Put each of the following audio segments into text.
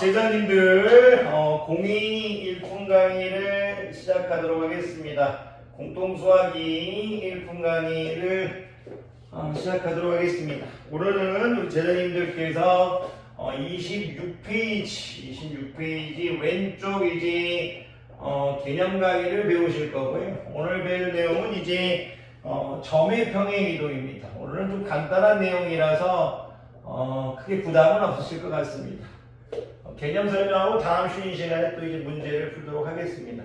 제자님들 02 1품 강의를 시작하도록 하겠습니다. 공통수학이 1품 강의를 시작하도록 하겠습니다. 오늘은 우리 제자님들께서 26페이지 왼쪽 이제 개념 강의를 배우실 거고요. 오늘 배울 내용은 이제 점의 평행 이동입니다. 오늘은 좀 간단한 내용이라서 크게 부담은 없으실 것 같습니다. 개념 설명하고 다음 쉬는 시간에 또 이제 문제를 풀도록 하겠습니다.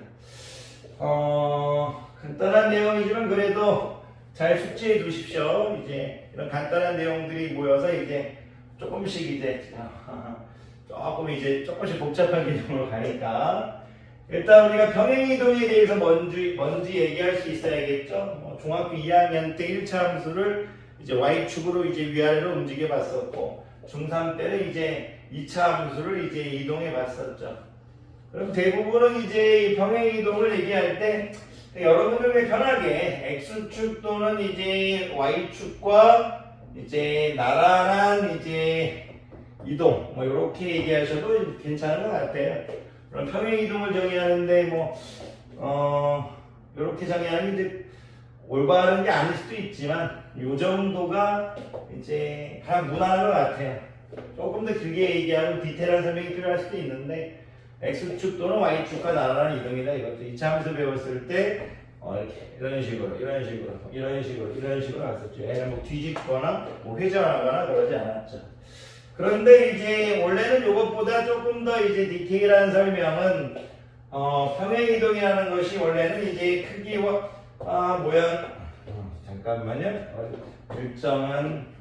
간단한 내용이지만 그래도 잘 숙지해 두십시오. 이제 이런 간단한 내용들이 모여서 이제 조금씩 이제 조금씩 복잡한 개념으로 가니까 일단 우리가 평행이동에 대해서 뭔지 얘기할 수 있어야겠죠. 중학교 2학년 때 1차 함수를 이제 y축으로 이제 위아래로 움직여 봤었고 중3 때는 이제 2차 함수를 이제 이동해 봤었죠. 그럼 대부분은 이제 평행이동을 얘기할 때 여러분들에게 편하게 x축 또는 이제 y축과 이제 나란한 이제 이동 뭐 이렇게 얘기하셔도 괜찮은 것 같아요. 그럼 평행이동을 정의하는데 이렇게 정의하는 게 올바른 게 아닐 수도 있지만 이 정도가 이제 가장 무난한 것 같아요. 조금 더 길게 얘기하면 디테일한 설명이 필요할 수도 있는데 x축 또는 y축과 나란한 이동이다 이것도 2차 함수 배웠을 때 이렇게 이런 식으로 갔었죠. 얘는 뭐 뒤집거나 뭐 회전하거나 그러지 않았죠. 그런데 이제 원래는 이것보다 조금 더 이제 디테일한 설명은 평행이동이라는 것이 원래는 이제 크기와 모양 잠깐만요. 일정한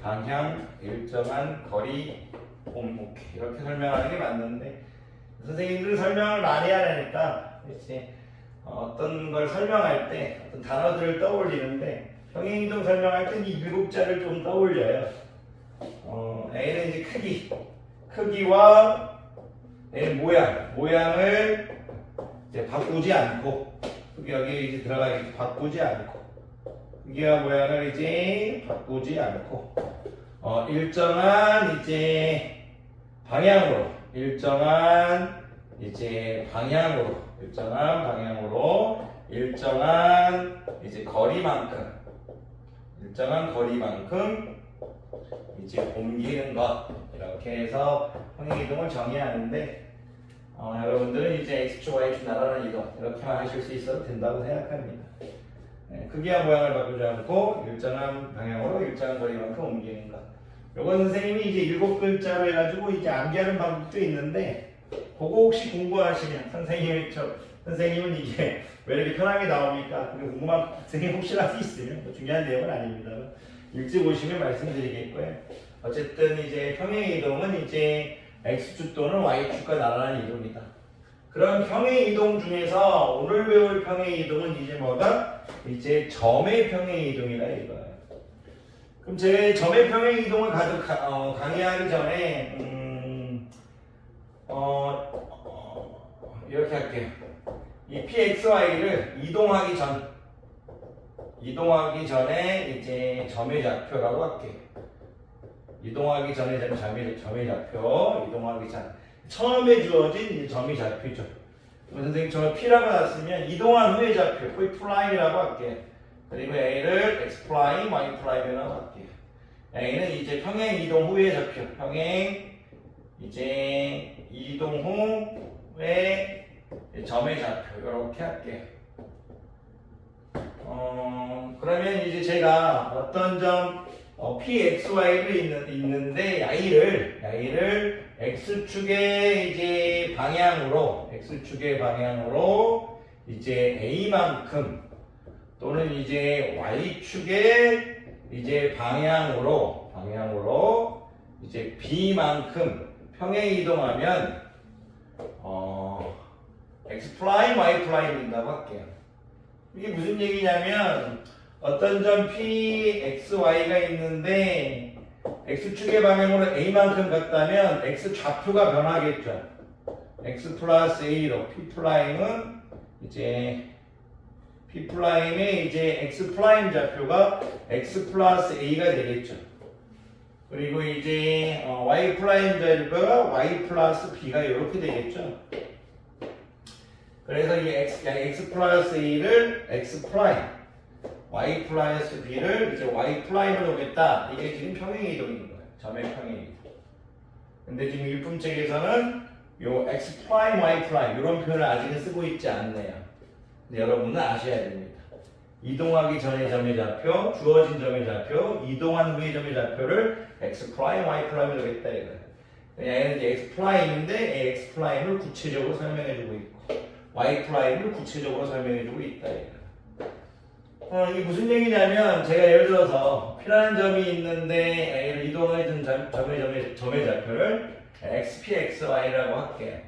방향, 일정한 거리, 이렇게 설명하는 게 맞는데 선생님들은 설명을 많이 하니까 이제 어떤 걸 설명할 때 어떤 단어들을 떠올리는데 평행이동 설명할 때 이 일곱자를 좀 떠올려요. A는 이제 크기와 A는 모양을 이제 바꾸지 않고 여기 이제 바꾸지 않고 크기와 모양을 이제 바꾸지 않고 일정한 방향으로 일정한 거리만큼 이제 옮기는 것 이렇게 해서 평행이동을 정의하는데 여러분들은 이제 x축, y축 나란한 이동 이렇게만 하실 수 있어도 된다고 생각합니다. 크기와 모양을 바꾸지 않고 일정한 방향으로 일정한 거리만큼 옮기는 것. 요건 선생님이 이제 7글자로 해가지고 이제 암기하는 방법도 있는데 그거 혹시 공부하시면 선생님은 이게 왜 이렇게 편하게 나옵니까? 궁금한 선생님 혹시라도 있으면 중요한 내용은 아닙니다. 읽지 보시면 말씀드리겠고요. 어쨌든 이제 평행이동은 이제 x축 또는 y축과 나란한 이동이다. 그런 평행이동 중에서 오늘 배울 평행이동은 이제 뭐다? 이제 점의 평행이동이다 이거예요. 그럼 제 점의 평행이동을 강의하기 전에 이렇게 할게요. 이 pxy를 이동하기 전에 이제 점의 좌표라고 할게요. 이동하기 전에 점의 좌표, 처음에 주어진 이제 점의 좌표죠. 선생님 저 P라고 놨으면 이동한 후의 좌표, V'이라고 할게요. 그리고 A를 X'Y, Y'이라고 할게요. A는 이제 평행 이동 후의 좌표, 이제 이동 후의 점의 좌표 이렇게 할게요. 그러면 이제 제가 어떤 점 PXY를 있는데 Y를 X축의 이제 방향으로 이제 A만큼 또는 이제 Y축의 이제 방향으로 이제 B만큼 평행 이동하면 X 프라임, Y 프라임 된다고 할게요. 이게 무슨 얘기냐면 어떤 점 P, X, Y가 있는데 X축의 방향으로 A만큼 갔다면 X 좌표가 변하겠죠. X 플러스 A로 P'은 이제 P'의 이제 X 프라임 좌표가 X 플러스 A가 되겠죠. 그리고 이제 y 프라임 자리가 y 플러스 b가 이렇게 되겠죠. 그래서 이 x 플러스 1을 x 프라임, y 플러스 b를 이제 y 프라임으로 오겠다. 이게 지금 평행이동인 거예요. 점의 평행이동. 근데 지금 일품책에서는 요 x 프라임, y 프라임 이런 표현을 아직은 쓰고 있지 않네요. 근데 여러분은 아셔야 됩니다. 이동하기 전의 점의 좌표, 주어진 점의 좌표, 이동한 후의 점의 좌표를 x 프라임, y 프라임으로 오겠다 이거예요. 얘는 이제 x 프라임인데 x 프라임을 구체적으로 설명해주고 있고 y 프라임을 구체적으로 설명해주고 있다 이거예요. 이게 무슨 얘기냐면 제가 예를 들어서 P라는 점이 있는데 A를 이동하는 점의 좌표를 XPXY라고 할게요.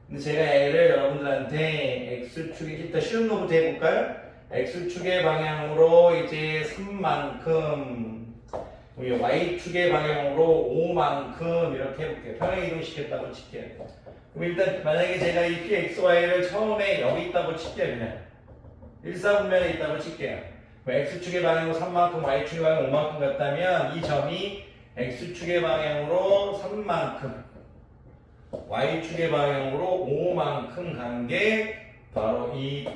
근데 제가 A를 여러분들한테 X축에 일단 쉬운 거부터 해볼까요? X축의 방향으로 이제 3만큼 Y축의 방향으로 5만큼 이렇게 해볼게요. 평행이동 시켰다고 칠게요. 그럼 일단 만약에 제가 이 PXY를 처음에 여기 있다고 칠게요. 그냥 일사분면에 있다고 칠게요. X축의 방향으로 3만큼 Y축의 방향으로 5만큼 같다면 이 점이 X축의 방향으로 3만큼 Y축의 방향으로 5만큼 간 게 바로 이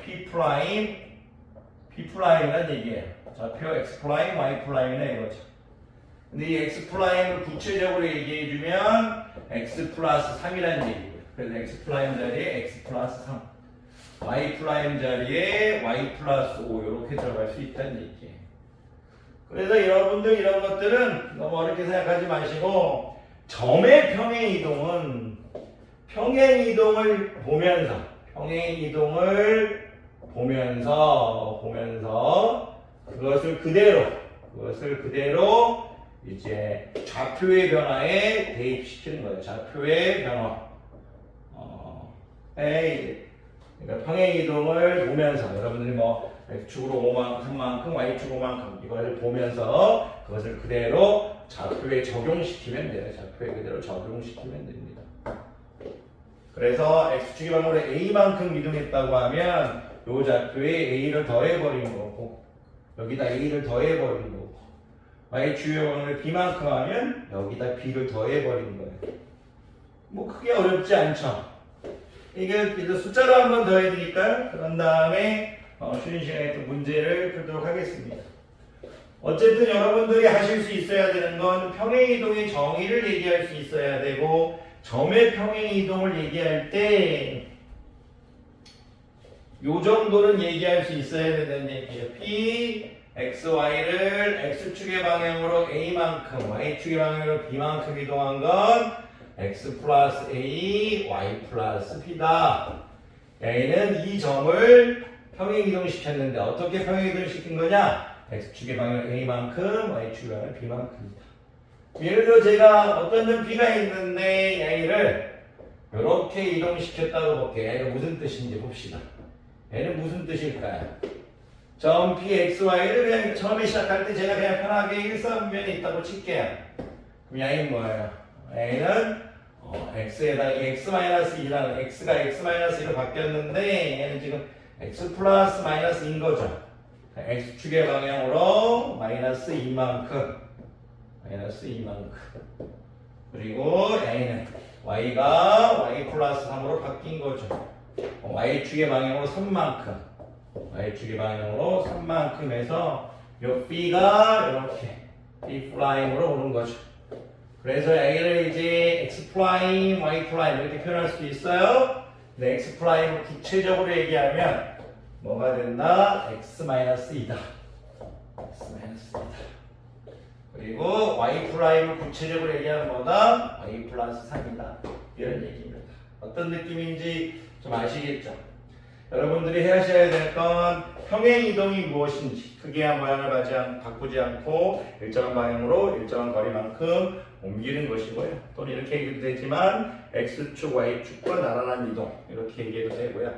P'이라는 얘기예요. 좌표 X'Y 이거죠. 근데 이 X'을 구체적으로 얘기해주면 X 플러스 3이라는 얘기예요. 그래서 X 자리에 X 플러스 3, Y 자리에 Y 플러스 5 이렇게 들어갈 수 있다는 얘기예요. 그래서 여러분들 이런 것들은 너무 어렵게 생각하지 마시고 점의 평행이동을 보면서 그것을 그대로 이제 좌표의 변화에 대입시키는 거예요. 좌표의 변화. 그러니까 평행이동을 보면서 여러분들이 뭐 X축으로 3만큼, Y축 5만큼 이걸 보면서 그것을 그대로 좌표에 적용시키면 돼요. 좌표에 그대로 적용시키면 됩니다. 그래서 X축의 방향으로 A만큼 이동했다고 하면 이 좌표에 A를 더해버린 거고 여기다 A를 더해버린 거고 Y축의 방향으로 B만큼 하면 여기다 B를 더해버린 거예요. 뭐 크게 어렵지 않죠? 이게 숫자로 한번 더해드릴까요? 그런 다음에 쉬는 시간에 또 문제를 풀도록 하겠습니다. 어쨌든 여러분들이 하실 수 있어야 되는 건 평행이동의 정의를 얘기할 수 있어야 되고 점의 평행이동을 얘기할 때 요 정도는 얘기할 수 있어야 된다는 얘기예요. P, X, Y를 X축의 방향으로 A만큼, Y축의 방향으로 B만큼 이동한 건 X 플러스 A, Y 플러스 B다. A는 이 점을 평행이동 시켰는데 어떻게 평행이동 시킨 거냐? X축의 방향 A만큼, Y축의 방향 B만큼이다. 예를 들어 제가 어떤 점 B가 있는데 A를 이렇게 이동시켰다고 볼게요. 얘가 무슨 뜻인지 봅시다. 얘는 무슨 뜻일까요? 점 PXY를 그냥 처음에 시작할 때 제가 그냥 편하게 일사분면에 있다고 칠게요. 그럼 A는 뭐예요? A는 X에다 X-2라는 X가 X-1로 바뀌었는데 얘는 지금 X 플러스 마이너스인 거죠. X축의 방향으로 마이너스 2만큼 그리고 A는 Y가 Y 플러스 3으로 바뀐 거죠. Y축의 방향으로 3만큼 해서 요 B가 이렇게 B 프라임으로 오는 거죠. 그래서 A를 이제 X 프라임, Y 프라임 이렇게 표현할 수도 있어요. 근데 X 프라임을 구체적으로 얘기하면 뭐가 된다? X-2다. 그리고 Y 프라임을 구체적으로 얘기하면 뭐다? Y 플러스 3이다. 이런 얘기입니다. 어떤 느낌인지 좀 아시겠죠? 여러분들이 하셔야 될 건 평행이동이 무엇인지 크기와 모양을 바꾸지 않고 일정한 방향으로 일정한 거리만큼 옮기는 것이고요. 또는 이렇게 얘기도 되지만 X축, Y축과 나란한 이동 이렇게 얘기해도 되고요.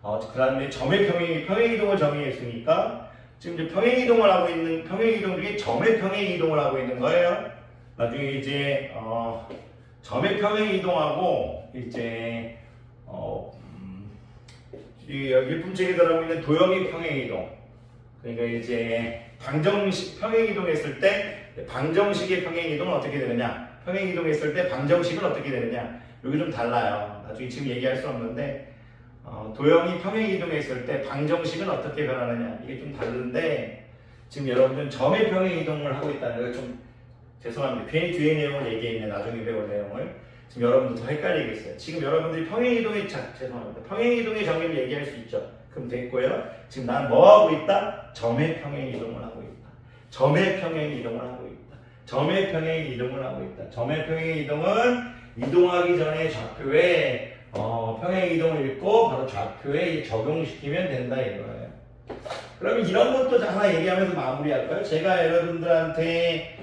그 다음에 점의 평행이동을 정의했으니까 지금 이제 평행이동 중에 점의 평행이동을 하고 있는 거예요. 나중에 이제 점의 평행이동하고 이제 이 일품책에 들어가고 있는 도형의 평행이동. 그러니까 이제 방정식 평행이동했을 때 방정식의 평행이동은 어떻게 되느냐? 평행이동했을 때 방정식은 어떻게 되느냐? 여기 좀 달라요. 나중에 지금 얘기할 수 없는데 도형이 평행이동했을 때 방정식은 어떻게 변하느냐? 이게 좀 다른데 지금 여러분들은 점의 평행이동을 하고 있다는 걸 좀 죄송합니다. 괜히 뒤에 내용을 얘기했네. 나중에 배울 내용을. 지금 여러분들 더 헷갈리겠어요. 지금 여러분들이 평행이동의 죄송합니다. 평행이동의 정의를 얘기할 수 있죠. 그럼 됐고요. 지금 난 뭐 하고 있다? 점의 평행이동을 하고 있다. 점의 평행이동을 하고 있다. 점의 평행이동을 하고 있다. 점의 평행이동은 이동하기 전에 좌표에 평행이동을 읽고 바로 좌표에 적용시키면 된다 이거예요. 그러면 이런 것도 하나 얘기하면서 마무리할까요? 제가 여러분들한테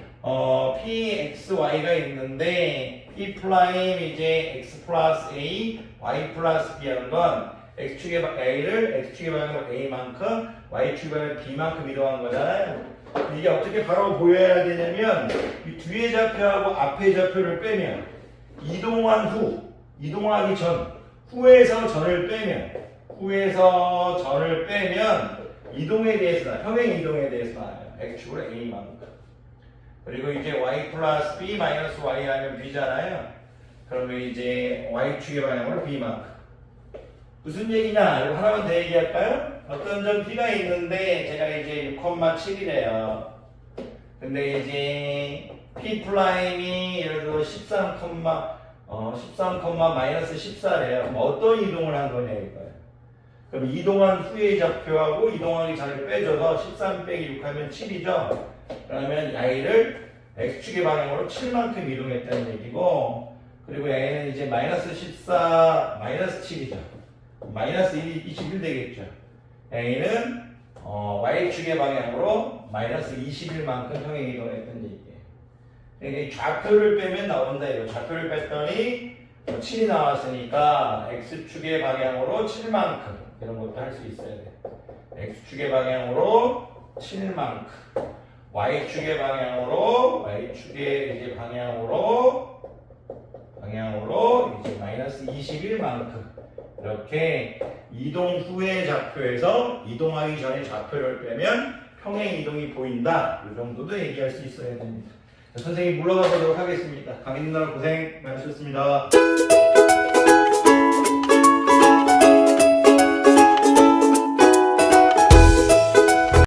PXY가 있는데 P 프라임 이제 X 플러스 A, Y 플러스 B 하는 건 X축의 A를 X축의 방향으로 A만큼 Y축의 방향으로 B만큼 이동한 거잖아요. 이게 어떻게 바로 보여야 되냐면 이 뒤에 좌표하고 앞에 좌표를 빼면 이동한 후, 이동하기 전, 후에서 전을 빼면 이동에 대해서 평행 이동에 대해서 나와요. X축으로 A만큼. 그리고 이제 Y 플러스 B 마이너스 Y 하면 B잖아요. 그러면 이제 Y축의 방향으로 B만큼. 무슨 얘기냐? 이거 하나만 더 얘기할까요? 어떤 점 B가 있는데 제가 이제 6,7이래요. 근데 이제 P 프라임이 예를 들어 13, 마이너스 14래요. 그럼 어떤 이동을 한 거냐 이거예요. 그럼 이동한 후의 좌표하고 이동하기 전에 빼줘서 13 빼기 6 하면 7이죠. 그러면 Y를 X축의 방향으로 7만큼 이동했다는 얘기고, 그리고 Y는 이제 마이너스 14, 마이너스 7이죠. 마이너스 21 되겠죠. A는 Y축의 방향으로 마이너스 21만큼 평행 이동했다는 얘기예요. 이게 좌표를 빼면 나온다 이거. 좌표를 뺐더니 7이 나왔으니까 X축의 방향으로 7만큼 이런 것도 할 수 있어야 돼. X축의 방향으로 7만큼, Y축의 방향으로 이제 마이너스 21만큼 이렇게 이동 후의 좌표에서 이동하기 전에 좌표를 빼면 평행 이동이 보인다. 이 정도도 얘기할 수 있어야 됩니다. 자, 선생님 물러가 보도록 하겠습니다. 강의 누나 고생 많으셨습니다.